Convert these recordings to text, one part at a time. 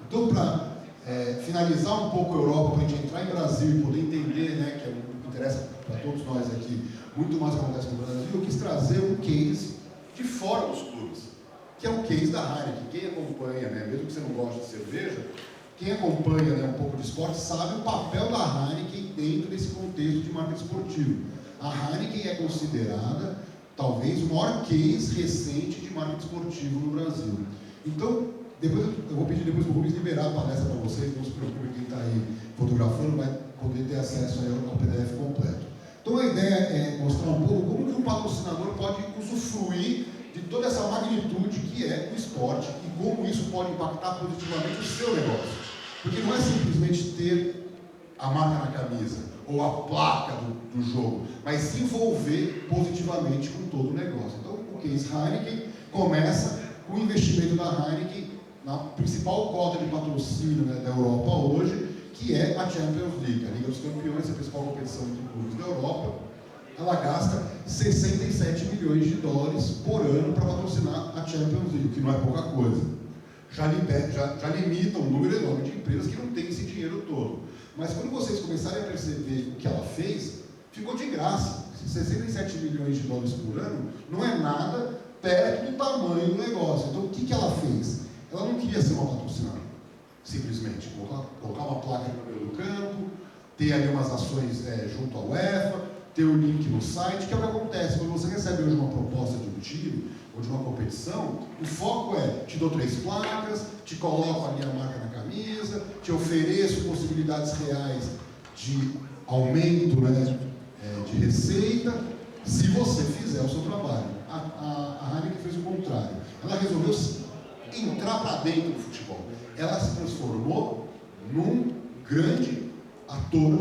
Então, para finalizar um pouco a Europa, para a gente entrar em Brasil e poder entender, né, que é o que interessa para todos nós aqui, muito mais o que acontece no Brasil, eu quis trazer um case de fora dos clubes, que é o case da Heineken. Quem acompanha, né, mesmo que você não goste de cerveja, quem acompanha, né, um pouco de esporte sabe o papel da Heineken dentro desse contexto de marketing esportivo. A Heineken é considerada, talvez, o maior case recente de marketing esportivo no Brasil. Então, depois, eu vou pedir depois para o Rubens liberar a palestra para vocês, não se preocupe, quem está aí fotografando vai poder ter acesso aí ao PDF completo. Então, a ideia é mostrar um pouco como que um patrocinador pode usufruir de toda essa magnitude que é o esporte e como isso pode impactar positivamente o seu negócio. Porque não é simplesmente ter a marca na camisa ou a placa do jogo, mas se envolver positivamente com todo o negócio. Então, o case Heineken começa com o investimento da Heineken na principal cota de patrocínio, né, da Europa hoje, que é a Champions League. A Liga dos Campeões, a principal competição entre clubes da Europa. Ela gasta 67 milhões de dólares por ano para patrocinar a Champions League, que não é pouca coisa. Já limita um número enorme de empresas que não tem esse dinheiro todo. Mas quando vocês começarem a perceber o que ela fez, ficou de graça. 67 milhões de dólares por ano não é nada perto do tamanho do negócio. Então, o que ela fez? Ela não queria ser uma patrocinadora, simplesmente. Colocar uma placa no meio do campo, ter ali umas ações junto à UEFA, ter o link no site, que é o que acontece. Quando você recebe hoje uma proposta de um time ou de uma competição, o foco é, te dou 3 placas, te coloco ali a marca na camisa, te ofereço possibilidades reais de aumento, né, de receita, se você fizer o seu trabalho. A Heineken fez o contrário. Ela resolveu entrar para dentro do futebol. Ela se transformou num grande ator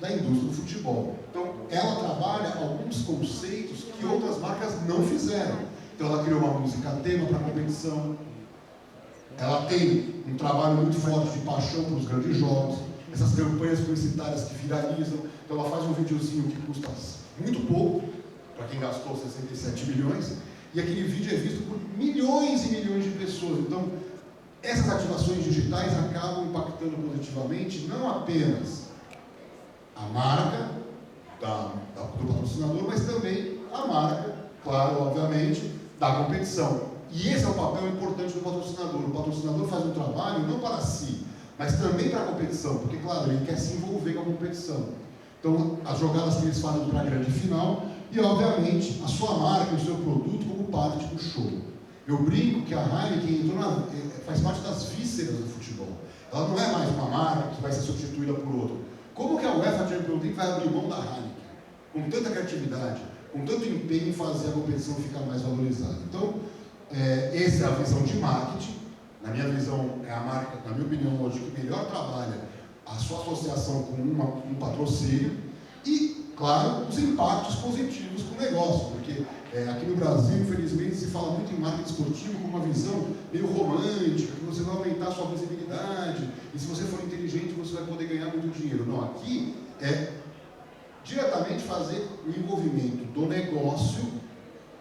da indústria do futebol. Então, ela trabalha alguns conceitos que outras marcas não fizeram. Então, ela criou uma música tema para a competição. Ela tem um trabalho muito forte de paixão para os grandes jogos. Essas campanhas publicitárias que viralizam. Então, ela faz um videozinho que custa muito pouco, para quem gastou 67 milhões, e aquele vídeo é visto por milhões e milhões de pessoas. Então, essas ativações digitais acabam impactando positivamente não apenas a marca do patrocinador, mas também a marca, claro, obviamente, da competição. E esse é o papel importante do patrocinador. O patrocinador faz um trabalho não para si, mas também para a competição, porque, claro, ele quer se envolver com a competição. Então, as jogadas que eles fazem para a grande final e, obviamente, a sua marca, o seu produto como parte do show. Eu brinco que a Heineken faz parte das vísceras do futebol. Ela não é mais uma marca que vai ser substituída por outra. Como que a UEFA Champions League vai abrir mão da Heineken? Com tanta criatividade, com tanto empenho em fazer a competição ficar mais valorizada. Então, essa é a visão de marketing. Na minha visão, é a marca, na minha opinião, hoje, que melhor trabalha a sua associação com um patrocínio e, claro, os impactos positivos com o negócio, porque aqui no Brasil, infelizmente, se fala muito em marketing esportivo com uma visão meio romântica, que você vai aumentar a sua visibilidade, e se você for inteligente, você vai poder ganhar muito dinheiro. Não, aqui é diretamente fazer o envolvimento do negócio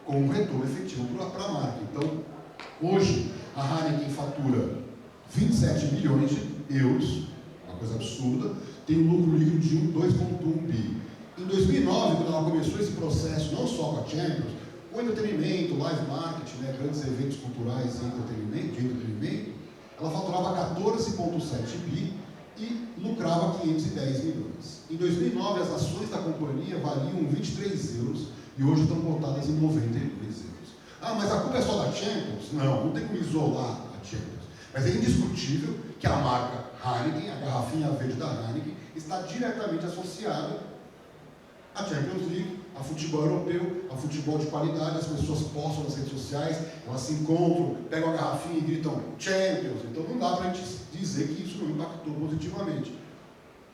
com um retorno efetivo para a marca. Então, hoje, a Heineken fatura 27 milhões de euros, uma coisa absurda, tem um lucro líquido de 2,1 bi. Em 2009, quando ela começou esse processo, não só com a Champions, o entretenimento, live marketing, né, grandes eventos culturais e entretenimento, ela faturava 14,7 bi e lucrava 510 milhões. Em 2009, as ações da companhia valiam 23 euros e hoje estão cotadas em 92 euros. Ah, mas a culpa é só da Champions? Não tem como isolar a Champions. Mas é indiscutível que a marca Heineken, a garrafinha verde da Heineken, está diretamente associada à Champions League, a futebol europeu, a futebol de qualidade. As pessoas postam nas redes sociais, elas se encontram, pegam a garrafinha e gritam Champions. Então não dá para a gente dizer que isso não impactou positivamente.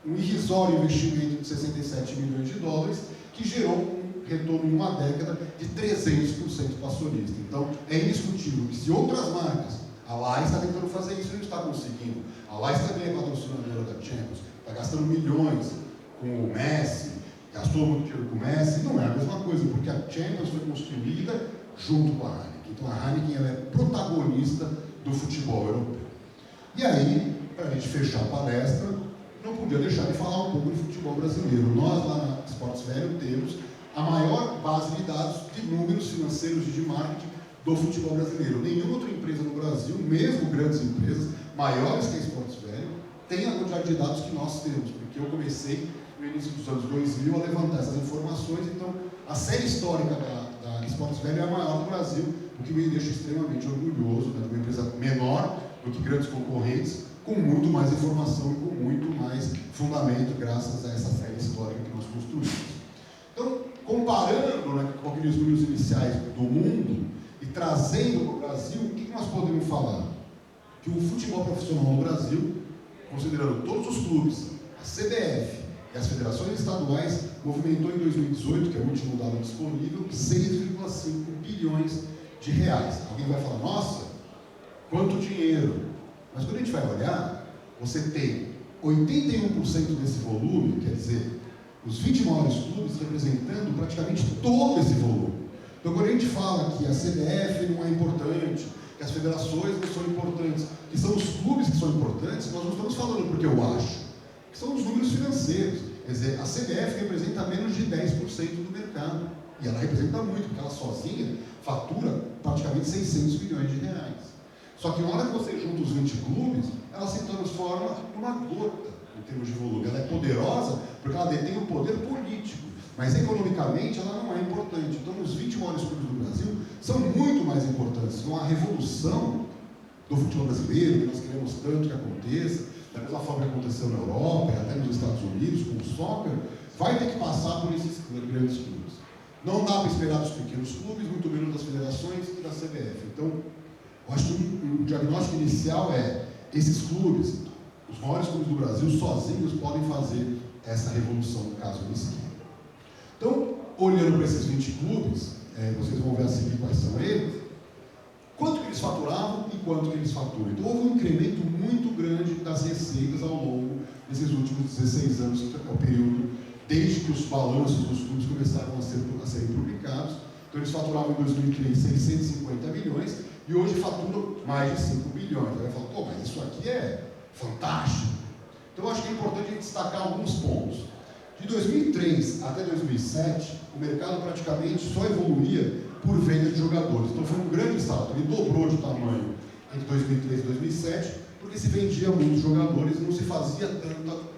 Um irrisório investimento de 67 milhões de dólares que gerou um retorno em uma década de 300% para acionista. Então é indiscutível que se outras marcas, a Lais está tentando fazer isso e não está conseguindo. A Lais também é patrocinadora da Champions, está gastando milhões com o Messi, gastou muito dinheiro com o Messi, não é a mesma coisa, porque a Champions foi construída junto com a Heineken. Então a Heineken ela é protagonista do futebol europeu. E aí, gente fechar a palestra, não podia deixar de falar um pouco de futebol brasileiro. Nós, lá na Esportes Velho, temos a maior base de dados de números financeiros e de marketing do futebol brasileiro. Nenhuma outra empresa no Brasil, mesmo grandes empresas, maiores que a Esportes Velho, tem a quantidade de dados que nós temos, porque eu comecei no início dos anos 2000 a levantar essas informações, então a série histórica da Esportes Velho é a maior do Brasil, o que me deixa extremamente orgulhoso, né, de uma empresa menor do que grandes concorrentes, com muito mais informação e com muito mais fundamento, graças a essa série histórica que nós construímos. Então, comparando, né, com aqueles números iniciais do mundo e trazendo para o Brasil, o que nós podemos falar? Que o futebol profissional no Brasil, considerando todos os clubes, a CBF e as federações estaduais, movimentou em 2018, que é o último dado disponível, 6,5 bilhões de reais. Alguém vai falar, nossa, quanto dinheiro! Mas quando a gente vai olhar, você tem 81% desse volume, quer dizer, os 20 maiores clubes representando praticamente todo esse volume. Então, quando a gente fala que a CBF não é importante, que as federações não são importantes, que são os clubes que são importantes, nós não estamos falando porque eu acho, que são os números financeiros. Quer dizer, a CBF representa menos de 10% do mercado. E ela representa muito, porque ela sozinha fatura praticamente 600 milhões de reais. Só que na hora que você junta os 20 clubes, ela se transforma numa gota em termos de volume. Ela é poderosa porque ela detém o poder político, mas economicamente ela não é importante. Então, os 20 maiores clubes do Brasil são muito mais importantes. Então, a revolução do futebol brasileiro, que nós queremos tanto que aconteça, da mesma forma que aconteceu na Europa, até nos Estados Unidos, com o soccer, vai ter que passar por esses grandes clubes. Não dá para esperar dos pequenos clubes, muito menos das federações e da CBF. Então, eu acho que o diagnóstico inicial é: esses clubes, os maiores clubes do Brasil, sozinhos podem fazer essa revolução, no caso do esquema. Então, olhando para esses 20 clubes, vocês vão ver a seguir quais são eles, quanto que eles faturavam e quanto que eles faturam. Então, houve um incremento muito grande das receitas ao longo desses últimos 16 anos, que é o período desde que os balanços dos clubes começaram a serem publicados. Então, eles faturavam em 2003 650 milhões e hoje faturam mais de 5 bilhões. Aí vai falar, pô, mas isso aqui é fantástico. Então, eu acho que é importante a gente destacar alguns pontos. De 2003 até 2007, o mercado praticamente só evoluía por venda de jogadores. Então, foi um grande salto. Ele dobrou de tamanho entre 2003 e 2007, porque se vendia muitos jogadores e não se fazia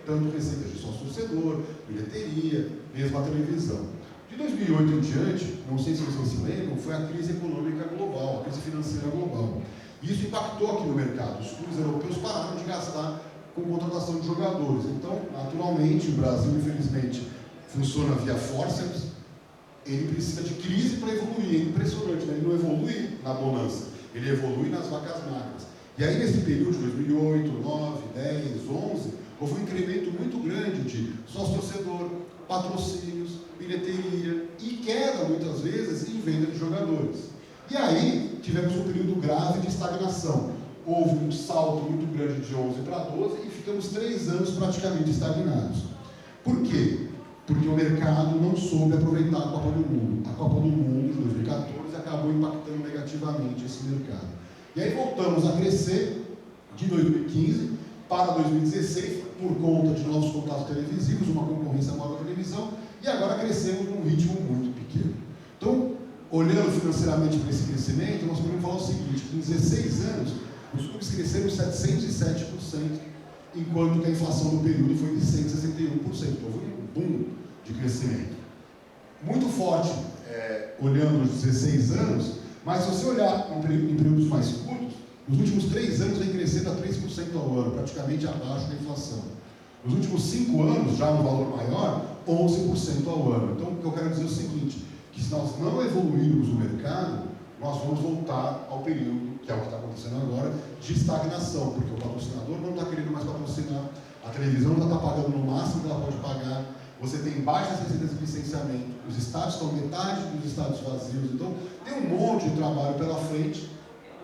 tanto receita de sócio-torcedor, bilheteria, mesmo a televisão. De 2008 em diante, não sei se vocês se lembram, foi a crise econômica global, a crise financeira global. E isso impactou aqui no mercado. Os clubes europeus pararam de gastar com contratação de jogadores. Então, naturalmente, o Brasil, infelizmente, funciona via forceps. Ele precisa de crise para evoluir. É impressionante, né? Ele não evolui na bonança, ele evolui nas vacas magras. E aí, nesse período de 2008, 9, 10, 11, houve um incremento muito grande de sócio-torcedor, patrocínios, bilheteria e queda, muitas vezes, em venda de jogadores. E aí, tivemos um período grave de estagnação. Houve um salto muito grande de 11 para 12 e ficamos 3 anos praticamente estagnados. Por quê? Porque o mercado não soube aproveitar a Copa do Mundo. A Copa do Mundo de 2014 acabou impactando negativamente esse mercado. E aí voltamos a crescer de 2015 para 2016 por conta de novos contatos televisivos, uma concorrência maior da televisão, e agora crescemos num ritmo muito pequeno. Então, olhando financeiramente para esse crescimento, nós podemos falar o seguinte: em 16 anos, os clubes cresceram 707%, enquanto que a inflação do período foi de 161%. Então, foi um boom de crescimento. Muito forte, olhando os 16 anos, mas se você olhar em períodos mais curtos, nos últimos 3 anos vem crescendo a 3% ao ano, praticamente abaixo da inflação. Nos últimos 5 anos, já um valor maior, 11% ao ano. Então, o que eu quero dizer é o seguinte, que se nós não evoluirmos o mercado, nós vamos voltar ao período, que é o que está acontecendo agora, de estagnação, porque o patrocinador não está querendo mais patrocinar, a televisão já está pagando no máximo que ela pode pagar, você tem baixas receitas de licenciamento, os estádios estão metade dos estádios vazios, então tem um monte de trabalho pela frente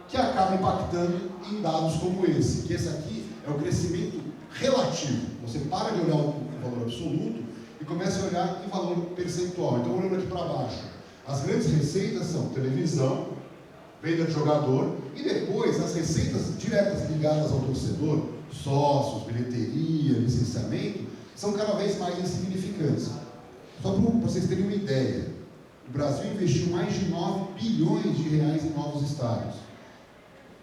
que acaba impactando em dados como esse, que esse aqui é o crescimento relativo. Você para de olhar o valor absoluto e começa a olhar em valor percentual. Então, olhando aqui para baixo, as grandes receitas são televisão, venda de jogador, e depois as receitas diretas ligadas ao torcedor, sócios, bilheteria, licenciamento, são cada vez mais insignificantes. Só para vocês terem uma ideia, o Brasil investiu mais de 9 bilhões de reais em novos estádios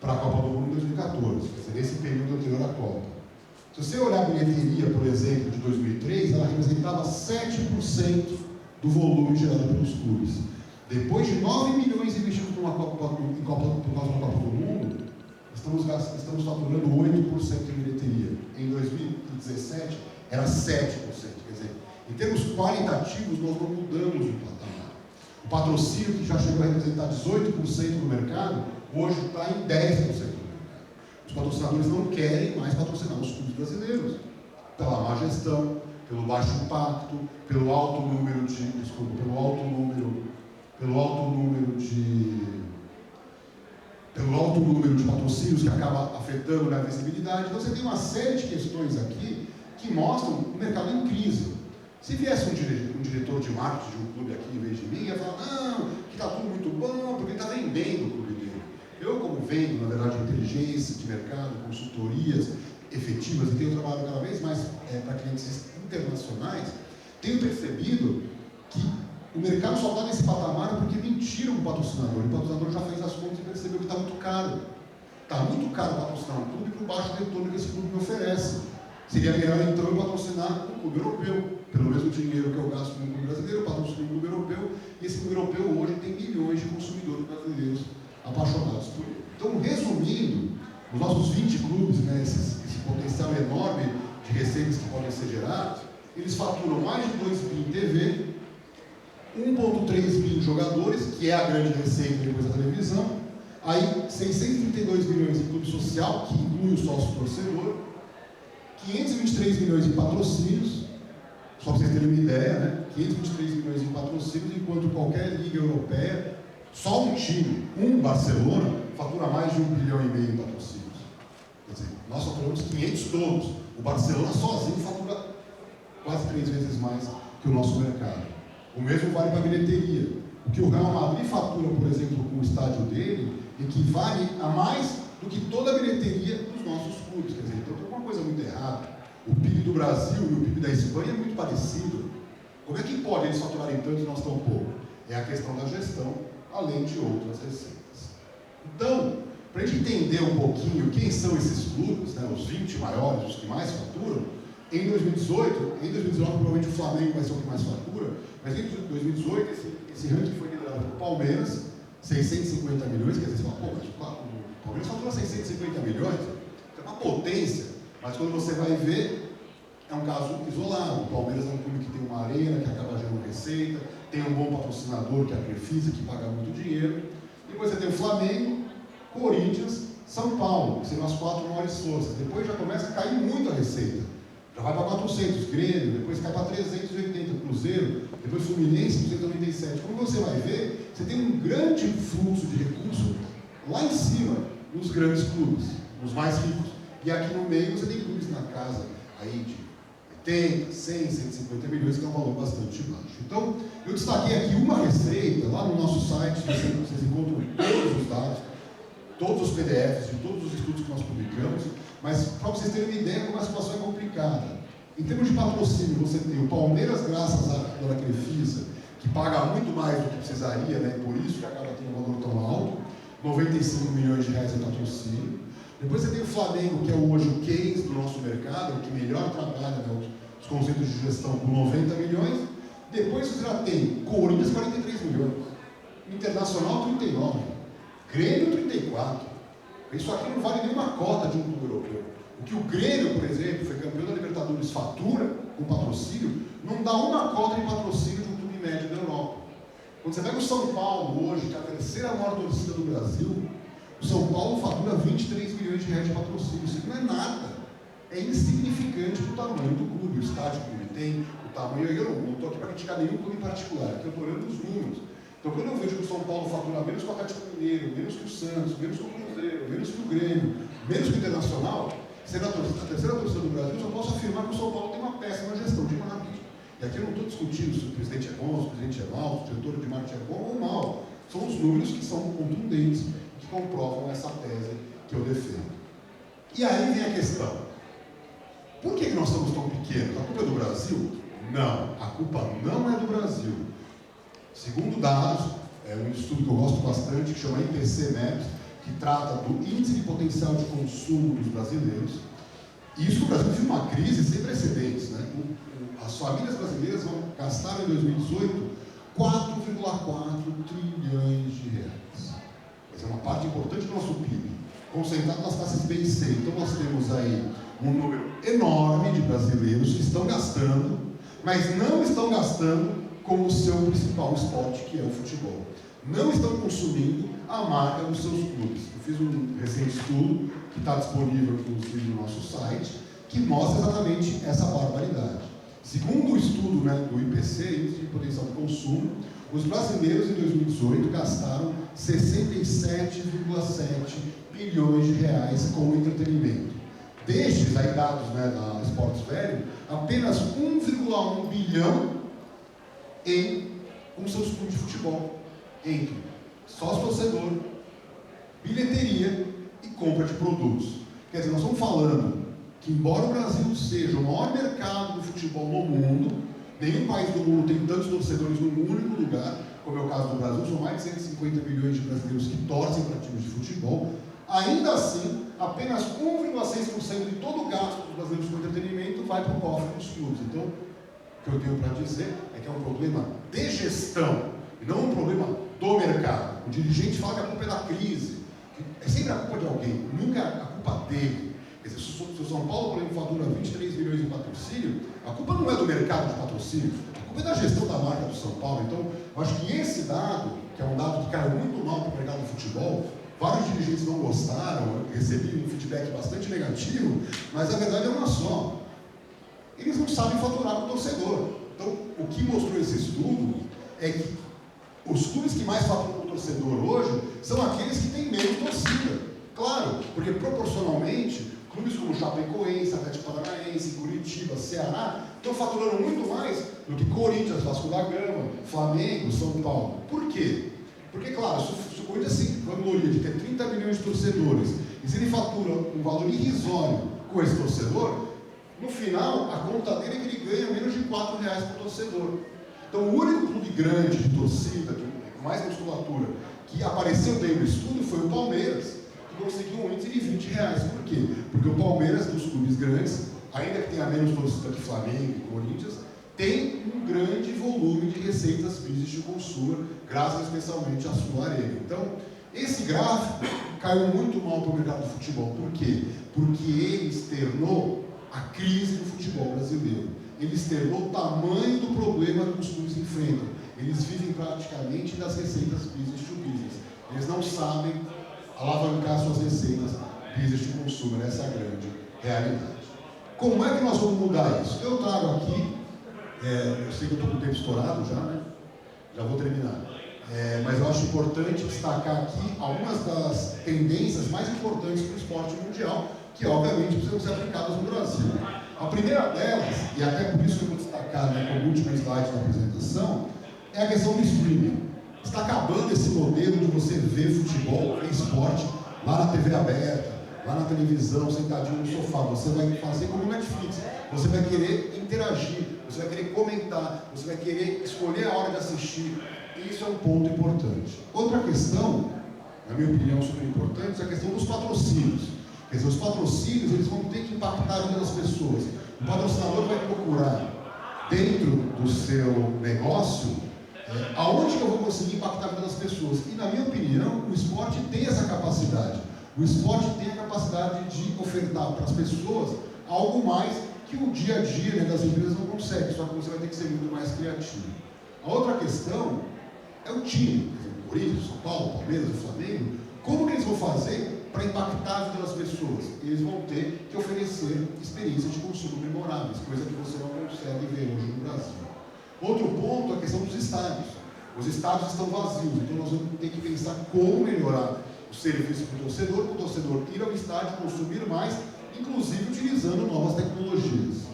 para a Copa do Mundo em 2014, quer dizer, nesse período anterior à Copa. Se você olhar a bilheteria, por exemplo, de 2003, ela representava 7% do volume gerado pelos clubes. Depois de 9 milhões investidos por causa da Copa do Mundo, estamos faturando 8% em bilheteria. Em 2017, era 7%. Quer dizer, em termos qualitativos, nós não mudamos o patamar. O patrocínio, que já chegou a representar 18% do mercado, hoje está em 10% do mercado. Os patrocinadores não querem mais patrocinar os clubes brasileiros, pela má gestão, pelo baixo impacto, pelo alto número de patrocínios que acaba afetando a visibilidade. Então você tem uma série de questões aqui que mostram o mercado em crise. Se viesse um diretor de marketing de um clube aqui em vez de mim, ia falar, não, que está tudo muito bom, porque ele está vendendo o clube dele. Eu, como vendo, na verdade, inteligência de mercado, consultorias efetivas, e tenho trabalhado cada vez mais para clientes internacionais, tenho percebido que o mercado só está nesse patamar porque mentiram o patrocinador. O patrocinador já fez as contas e percebeu que está muito caro. Está muito caro patrocinar um clube por baixo retorno que esse clube me oferece. Seria melhor, então, eu patrocinar um clube europeu. Pelo mesmo dinheiro que eu gasto no clube brasileiro, eu patrocino um clube europeu, e esse clube europeu hoje tem milhões de consumidores brasileiros apaixonados por ele. Então, resumindo, os nossos 20 clubes, né, esse potencial enorme de receitas que podem ser gerados, eles faturam mais de 2 bi em TV, 1,3 bi em jogadores, que é a grande receita depois da televisão, aí 632 milhões em clube social, que inclui o sócio torcedor, 523 milhões em patrocínios, só para vocês terem uma ideia, né? 523 milhões em patrocínios, enquanto qualquer liga europeia, só um time, Barcelona, fatura mais de 1,5 bilhão em patrocínios. Quer dizer, nós faturamos 500 todos. O Barcelona sozinho fatura quase 3 vezes mais que o nosso mercado. O mesmo vale para a bilheteria. O que o Real Madrid fatura, por exemplo, com o estádio dele, equivale a mais do que toda a bilheteria dos nossos clubes. Quer dizer, então tem uma coisa muito errada. O PIB do Brasil e o PIB da Espanha é muito parecido. Como é que pode eles faturarem tanto e nós tão pouco? É a questão da gestão, além de outras receitas. Então, para a gente entender um pouquinho quem são esses clubes, né, os 20 maiores, os que mais faturam, em 2019 provavelmente o Flamengo vai ser o que mais fatura, mas em 2018 esse ranking foi liderado pelo Palmeiras, 650 milhões, quer dizer, você fala, pô, mas o Palmeiras fatura 650 milhões, é uma potência. Mas quando você vai ver, é um caso isolado. O Palmeiras é um clube que tem uma arena, que acaba gerando receita, tem um bom patrocinador, que é a Crefisa, que paga muito dinheiro. Depois você tem o Flamengo, Corinthians, São Paulo, que seriam as 4 maiores forças. Depois já começa a cair muito a receita. Já vai para 400, Grêmio, depois cai para 380, Cruzeiro, depois Fluminense, 297. Como você vai ver, você tem um grande fluxo de recursos lá em cima, nos grandes clubes, nos mais ricos. E aqui no meio você tem clubes na casa aí de 80, 100, 150 milhões, que é um valor bastante baixo. Então, eu destaquei aqui uma receita, lá no nosso site, vocês encontram todos os dados, todos os PDFs de todos os estudos que nós publicamos, mas para vocês terem uma ideia como a situação é complicada. Em termos de patrocínio, você tem o Palmeiras, graças à Crefisa, que paga muito mais do que precisaria, né? Por isso que acaba tendo um valor tão alto, 95 milhões de reais em patrocínio. Depois você tem o Flamengo, que é hoje o case do nosso mercado, que melhor trabalha, né, os conceitos de gestão, com 90 milhões. Depois você já tem Corinthians, 43 milhões. Internacional, 39. Grêmio, 34. Isso aqui não vale nenhuma cota de um clube europeu. O que o Grêmio, por exemplo, foi campeão da Libertadores, fatura com patrocínio, não dá uma cota de patrocínio de um clube médio da Europa. Quando você pega o São Paulo hoje, que é a terceira maior torcida do Brasil, o São Paulo fatura 23 milhões de reais de patrocínio. Isso não é nada. É insignificante para o tamanho do clube, o estádio que ele tem, o tamanho. Eu não estou aqui para criticar nenhum clube em particular, aqui eu estou olhando os números. Então, quando eu vejo que o São Paulo fatura menos que o Atlético Mineiro, menos que o Santos, menos que o Cruzeiro, menos que o Grêmio, menos que o Internacional, sendo a terceira torcida do Brasil, eu só posso afirmar que o São Paulo tem uma péssima gestão de marketing. E aqui eu não estou discutindo se o presidente é bom, se o presidente é mau, se o diretor de marketing é bom ou mau. São os números que são contundentes. que comprovam essa tese que eu defendo. E aí vem a questão: por que nós somos tão pequenos? A culpa é do Brasil? Não, a culpa não é do Brasil. Segundo dados, um estudo que eu gosto bastante, que chama IPC Maps, que trata do índice de potencial de consumo dos brasileiros. E isso, o Brasil vive uma crise sem precedentes, né? As famílias brasileiras vão gastar em 2018 4,4 trilhões de reais. Essa é uma parte importante do nosso PIB, concentrado nas classes B e C. Então nós temos aí um número enorme de brasileiros que estão gastando, mas não estão gastando com o seu principal esporte, que é o futebol. Não estão consumindo a marca dos seus clubes. Eu fiz um recente estudo, que está disponível inclusive no nosso site, que mostra exatamente essa barbaridade. Segundo o estudo, né, do IPC, Índice de Potencial de Consumo, os brasileiros em 2018 gastaram 67,7 bilhões de reais com entretenimento. Destes, aí dados, né, da Esportes Velho, apenas 1,1 bilhão com seus clubes de futebol, entre sócio-torcedor, bilheteria e compra de produtos. Quer dizer, nós estamos falando que, embora o Brasil seja o maior mercado do futebol no mundo, nenhum país do mundo tem tantos torcedores num único lugar, como é o caso do Brasil, são mais de 150 milhões de brasileiros que torcem para times de futebol. Ainda assim, apenas 1,6% de todo o gasto dos brasileiros com entretenimento vai para o cofre dos clubes. Então, o que eu tenho para dizer é que é um problema de gestão, e não um problema do mercado. O dirigente fala que a culpa é da crise. É sempre a culpa de alguém, nunca a culpa dele. Quer dizer, se o São Paulo, por exemplo, fatura 23 milhões em patrocínio, a culpa não é do mercado de patrocínio, a culpa é da gestão da marca do São Paulo. Então, eu acho que esse dado, que é um dado que caiu muito mal para o mercado do futebol, vários dirigentes não gostaram, eu recebi um feedback bastante negativo, mas a verdade é uma só: eles não sabem faturar para o torcedor. Então, o que mostrou esse estudo é que os clubes que mais faturam para o torcedor hoje são aqueles que têm menos torcida. Claro, porque proporcionalmente, clubes como Chapecoense, Atlético Paranaense, Curitiba, Ceará, estão faturando muito mais do que Corinthians, Vasco da Gama, Flamengo, São Paulo. Por quê? Porque, claro, se o Corinthians se vangloria de ter 30 milhões de torcedores, e se ele fatura um valor irrisório com esse torcedor, no final, a conta dele é que ele ganha menos de R$ 4 por torcedor. Então, o único clube grande de torcida, com mais musculatura, que apareceu bem no estudo foi o Palmeiras, que conseguiu um índice de R$ 20. Por quê? Porque o Palmeiras, dos clubes grandes, ainda que tenha menos torcida que Flamengo e Corinthians, tem um grande volume de receitas físicas de consumo, graças especialmente à sua arena. Então, esse gráfico caiu muito mal para o mercado do futebol. Por quê? Porque ele externou a crise do futebol brasileiro. Ele externou o tamanho do problema que os clubes enfrentam. Eles vivem praticamente das receitas business to business. Eles não sabem alavancar suas receitas business de consumo. Essa é a grande realidade. Como é que nós vamos mudar isso? Eu trago aqui, eu sei que eu estou com o tempo estourado já, né? Já vou terminar. Mas eu acho importante destacar aqui algumas das tendências mais importantes para o esporte mundial, que obviamente precisam ser aplicadas no Brasil. A primeira delas, e até por isso que eu vou destacar, né, como último slide da apresentação, é a questão do streaming. Está acabando esse modelo de você ver futebol, ver esporte lá na TV aberta, lá na televisão, sentadinho no sofá. Você vai fazer como o Netflix. Você vai querer interagir, você vai querer comentar, você vai querer escolher a hora de assistir. Isso é um ponto importante. Outra questão, na minha opinião, super importante, é a questão dos patrocínios. Quer dizer, os patrocínios, eles vão ter que impactar a vida das pessoas. O patrocinador vai procurar, dentro do seu negócio, aonde que eu vou conseguir impactar a vida das pessoas. E, na minha opinião, o esporte tem essa capacidade. O esporte tem a capacidade de ofertar para as pessoas algo mais que o dia a dia, né, das empresas não consegue, só que você vai ter que ser muito mais criativo. A outra questão é o time. O Corinthians, o São Paulo, o Palmeiras, o Flamengo. Como que eles vão fazer para impactar a vida das pessoas? Eles vão ter que oferecer experiências de consumo memoráveis, coisa que você não consegue ver hoje no Brasil. Outro ponto é a questão dos estádios. Os estádios estão vazios, então nós vamos ter que pensar como melhorar o serviço para o torcedor ir ao estádio, consumir mais, inclusive utilizando novas tecnologias.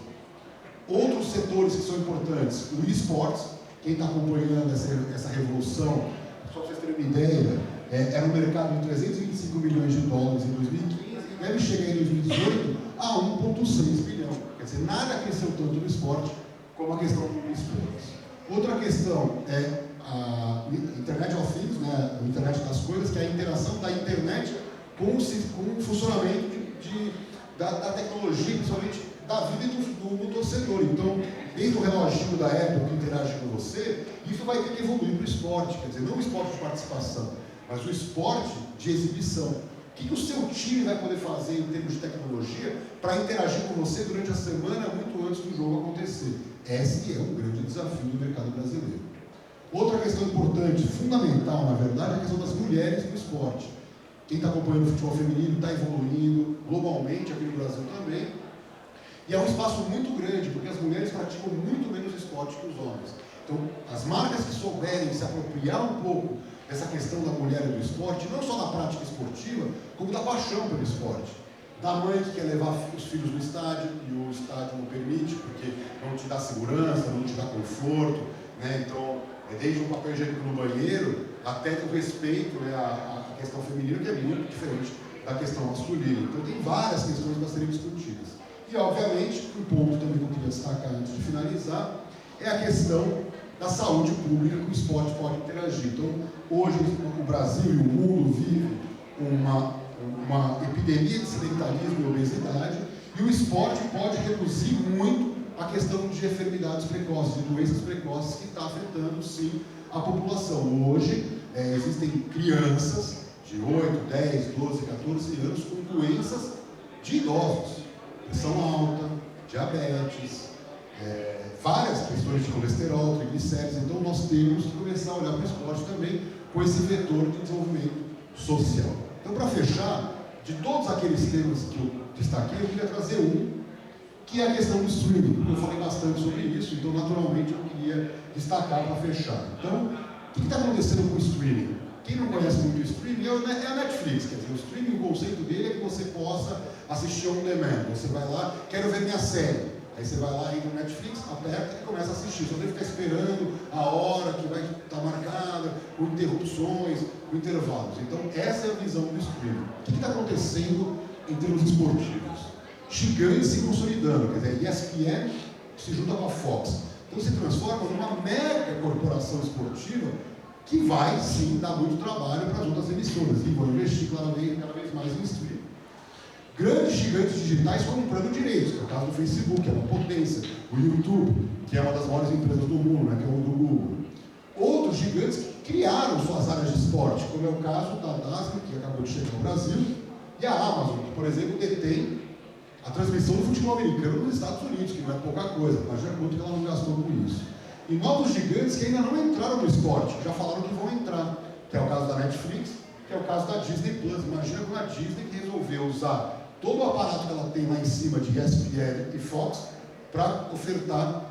Outros setores que são importantes, o esportes, quem está acompanhando essa revolução, só para vocês terem uma ideia, era um mercado de 325 milhões de dólares em 2015 e deve chegar em 2018 a 1,6 bilhão. Quer dizer, nada cresceu tanto no esporte como a questão do esporte. Outra questão é a Internet of Things, né, a internet das coisas, que é a interação da internet com o funcionamento da tecnologia, principalmente da vida do torcedor. Então, desde o reloginho da Apple que interage com você, isso vai ter que evoluir para o esporte, quer dizer, não o esporte de participação, mas o esporte de exibição. O que o seu time vai poder fazer em termos de tecnologia para interagir com você durante a semana, muito antes do jogo acontecer? Esse é um grande desafio do mercado brasileiro. Outra questão importante, fundamental, na verdade, é a questão das mulheres no esporte. Quem está acompanhando o futebol feminino está evoluindo globalmente, aqui no Brasil também. E é um espaço muito grande, porque as mulheres praticam muito menos esporte que os homens. Então, as marcas que souberem se apropriar um pouco dessa questão da mulher e do esporte, não só da prática esportiva, como da paixão pelo esporte. Da mãe que quer levar os filhos no estádio, e o estádio não permite, porque não te dá segurança, não te dá conforto, né? Então, desde o papel higiênico no banheiro, até o respeito, né, à questão feminina, que é muito diferente da questão masculina. Então, tem várias questões para serem discutidas. E, obviamente, um ponto também que eu queria destacar antes de finalizar, é a questão da saúde pública que o esporte pode interagir. Então, hoje, o Brasil e o mundo vivem uma epidemia de sedentarismo e obesidade, e o esporte pode reduzir muito a questão de enfermidades precoces, de doenças precoces, que está afetando, sim, a população. Hoje, existem crianças de 8, 10, 12, 14 anos com doenças de idosos, pressão alta, diabetes, várias questões de colesterol, triglicéridos. Então, nós temos que começar a olhar para o esporte também com esse vetor de desenvolvimento social. Então, para fechar, de todos aqueles temas que eu destaquei, eu queria trazer um, que é a questão do streaming. Eu falei bastante sobre isso, então, naturalmente, eu queria destacar para fechar. Então, o que está acontecendo com o streaming? Quem não conhece muito o streaming é a Netflix. Quer dizer, o streaming, o conceito dele é que você possa assistir on demand. Você vai lá, quero ver minha série. Aí você vai lá, entra no Netflix, aperta e começa a assistir. Você não deve ficar esperando a hora que vai estar marcada, com interrupções, com intervalos. Então, essa é a visão do streaming. O que está acontecendo em termos esportivos? Gigantes se consolidando. Quer dizer, a ESPN se junta com a Fox. Então, se transforma numa mega corporação esportiva que vai, sim, dar muito trabalho para as outras emissoras e vão investir cada vez mais em streaming. Grandes gigantes digitais comprando direitos, que é o caso do Facebook, que é uma potência, o YouTube, que é uma das maiores empresas do mundo, né, que é o do Google. Outros gigantes que criaram suas áreas de esporte, como é o caso da Dasm, que acabou de chegar no Brasil, e a Amazon, que, por exemplo, detém a transmissão do futebol americano nos Estados Unidos, que não é pouca coisa, mas já quanto que ela não gastou com isso. E novos gigantes que ainda não entraram no esporte, já falaram que vão entrar, que é o caso da Netflix, que é o caso da Disney Plus. Imagina com a Disney que resolveu usar todo o aparato que ela tem lá em cima de ESPN e Fox para ofertar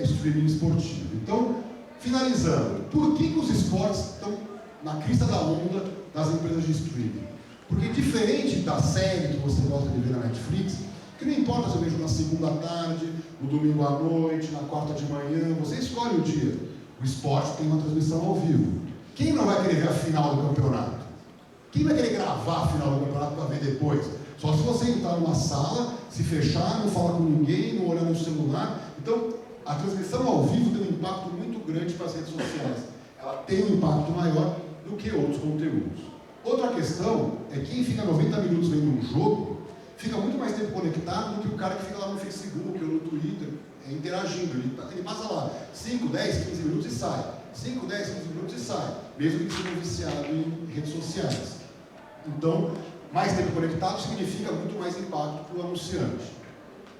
streaming esportivo. Então, finalizando, por que os esportes estão na crista da onda das empresas de streaming? Porque diferente da série que você gosta de ver na Netflix, que não importa se eu vejo na segunda tarde, no domingo à noite, na quarta de manhã, você escolhe o dia. O esporte tem uma transmissão ao vivo. Quem não vai querer ver a final do campeonato? Quem vai querer gravar a final do campeonato para ver depois? Só se você entrar numa sala, se fechar, não falar com ninguém, não olhar no celular. Então, a transmissão ao vivo tem um impacto muito grande para as redes sociais. Ela tem um impacto maior do que outros conteúdos. Outra questão é que quem fica 90 minutos vendo um jogo, fica muito mais tempo conectado do que o cara que fica lá no Facebook ou no Twitter, interagindo. Ele passa lá 5, 10, 15 minutos e sai. 5, 10, 15 minutos e sai. Mesmo que seja viciado em redes sociais. Então, mais tempo conectado significa muito mais impacto para o anunciante.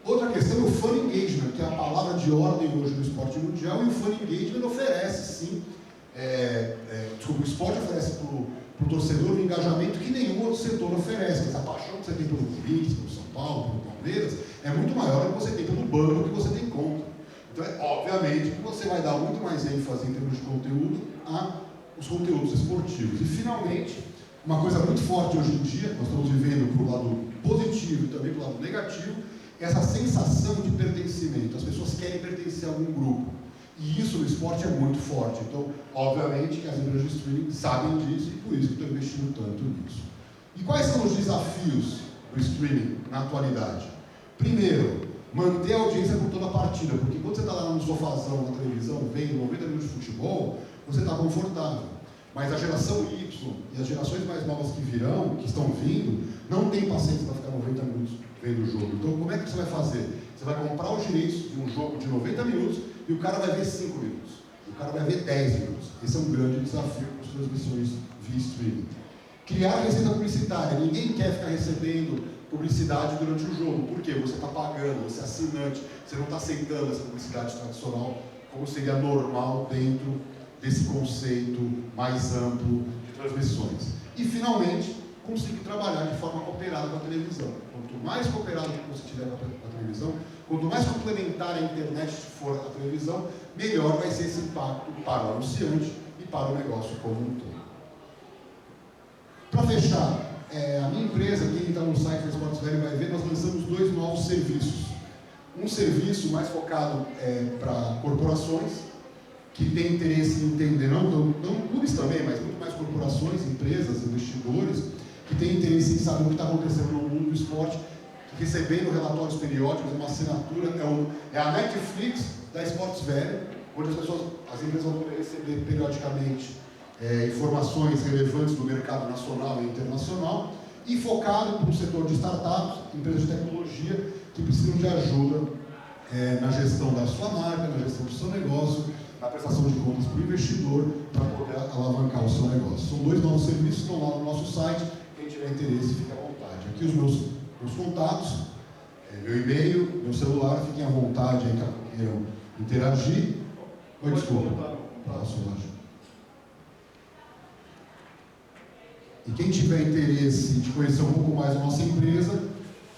Outra questão é o fan engagement, que é a palavra de ordem hoje no esporte mundial, e o fan engagement oferece, sim, o esporte oferece para o torcedor um engajamento que nenhum outro setor oferece. Mas a paixão que você tem pelo Corinthians, pelo São Paulo, pelo Palmeiras, é muito maior do que você tem pelo banco que você tem conta. Então, obviamente, que você vai dar muito mais ênfase em termos de conteúdo aos conteúdos esportivos. E, finalmente, uma coisa muito forte hoje em dia, nós estamos vivendo para o lado positivo e também para o lado negativo, é essa sensação de pertencimento. As pessoas querem pertencer a algum grupo. E isso no esporte é muito forte. Então, obviamente que as empresas de streaming sabem disso e por isso que estão investindo tanto nisso. E quais são os desafios do streaming na atualidade? Primeiro, manter a audiência por toda a partida, porque quando você está lá no sofazão, na televisão, vendo 90 minutos de futebol, você está confortável. Mas a geração Y e as gerações mais novas que virão, que estão vindo, não tem paciência para ficar 90 minutos vendo o jogo. Então, como é que você vai fazer? Você vai comprar os direitos de um jogo de 90 minutos e o cara vai ver 5 minutos. O cara vai ver 10 minutos. Esse é um grande desafio para as transmissões via streaming. Criar receita publicitária. Ninguém quer ficar recebendo publicidade durante o jogo. Por quê? Você está pagando, você é assinante, você não está aceitando essa publicidade tradicional como seria normal dentro desse conceito mais amplo de transmissões. E, finalmente, conseguir trabalhar de forma cooperada com a televisão. Quanto mais cooperado você tiver com a televisão, quanto mais complementar a internet for a televisão, melhor vai ser esse impacto para o anunciante e para o negócio como um todo. Para fechar, a minha empresa, quem está no site da Sportsvalue vai ver, nós lançamos 2 novos serviços. Um serviço mais focado para corporações, que tem interesse em entender, não clubes também, mas muito mais corporações, empresas, investidores, que têm interesse em saber o que está acontecendo no mundo do esporte, recebendo relatórios periódicos, uma assinatura, é a Netflix da Sportsvalue, onde as empresas vão poder receber periodicamente informações relevantes do mercado nacional e internacional, e focado para o setor de startups, empresas de tecnologia, que precisam de ajuda na gestão da sua marca, na gestão do seu negócio, na prestação de contas para o investidor, para poder alavancar o seu negócio. São 2 novos serviços que estão lá no nosso site. Quem tiver interesse, fique à vontade. Aqui os meus contatos, meu e-mail, meu celular, fiquem à vontade aí, caso queiram interagir. Oi, desculpa. E quem tiver interesse de conhecer um pouco mais a nossa empresa,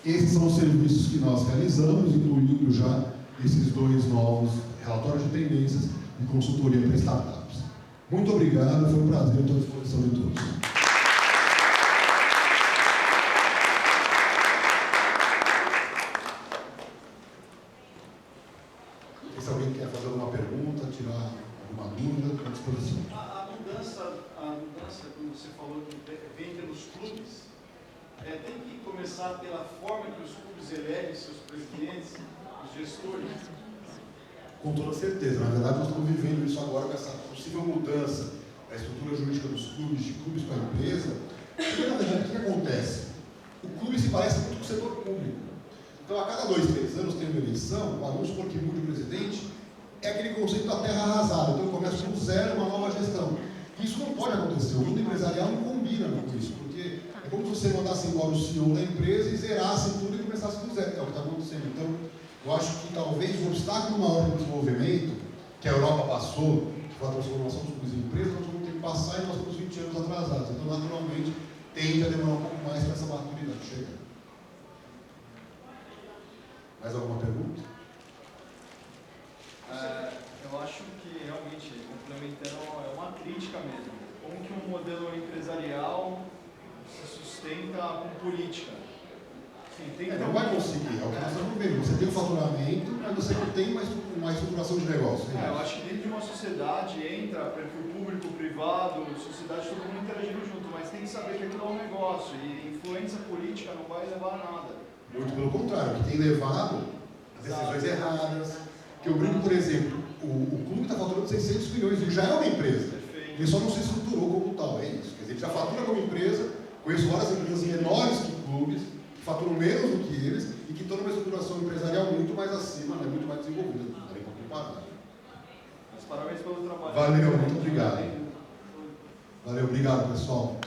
esses são os serviços que nós realizamos, incluindo já esses 2 novos relatórios de tendências e consultoria para startups. Muito obrigado, foi um prazer, estou à disposição de todos. Se alguém quer fazer alguma pergunta, tirar alguma dúvida, estou à disposição. A mudança, como você falou, que vem pelos clubes, tem que começar pela forma que os clubes elegem seus presidentes, os gestores? Com toda certeza. Na verdade, nós estamos vivendo isso agora com essa possível mudança da estrutura jurídica dos clubes, de clubes para a empresa. Porque, na verdade, o que acontece? O clube se parece muito com o setor público. Então, a cada 2, 3 anos tem uma eleição, vamos supor que mude o presidente, é aquele conceito da terra arrasada. Então, começa do zero uma nova gestão. Isso não pode acontecer. O mundo empresarial não combina com isso, porque é como se você mandasse embora o CEO da empresa e zerasse tudo e começasse do zero. É o que está acontecendo. Então, eu acho que talvez o obstáculo maior para o desenvolvimento, que a Europa passou, que foi a transformação dos clubes em empresas, nós vamos ter que passar e nós estamos 20 anos atrasados. Então, naturalmente, tende a demorar um pouco mais para essa maturidade chegar. Mais alguma pergunta? Eu acho que realmente, complementando, é uma crítica mesmo. Como que um modelo empresarial se sustenta com política? Sim, não vai conseguir, é o que nós estamos vendo. Você tem o faturamento, mas você não tem uma estruturação de negócio. Eu acho que dentro de uma sociedade entra perfil público, privado, sociedade, todo mundo interagindo junto, mas tem que saber que aquilo é um negócio e influência política não vai levar a nada. Muito pelo contrário, que tem levado a decisões erradas. Que eu brinco, por exemplo, o clube está faturando 600 milhões, ele já é uma empresa. Perfeito. Ele só não se estruturou como tal, é isso. Quer dizer, ele já fatura como empresa, conheço várias empresas menores que clubes, que faturam menos do que eles e que estão numa estruturação empresarial muito mais acima, né, muito mais desenvolvida. Não tem como comparar. Mas parabéns pelo trabalho. Valeu, muito obrigado. Valeu, obrigado, pessoal.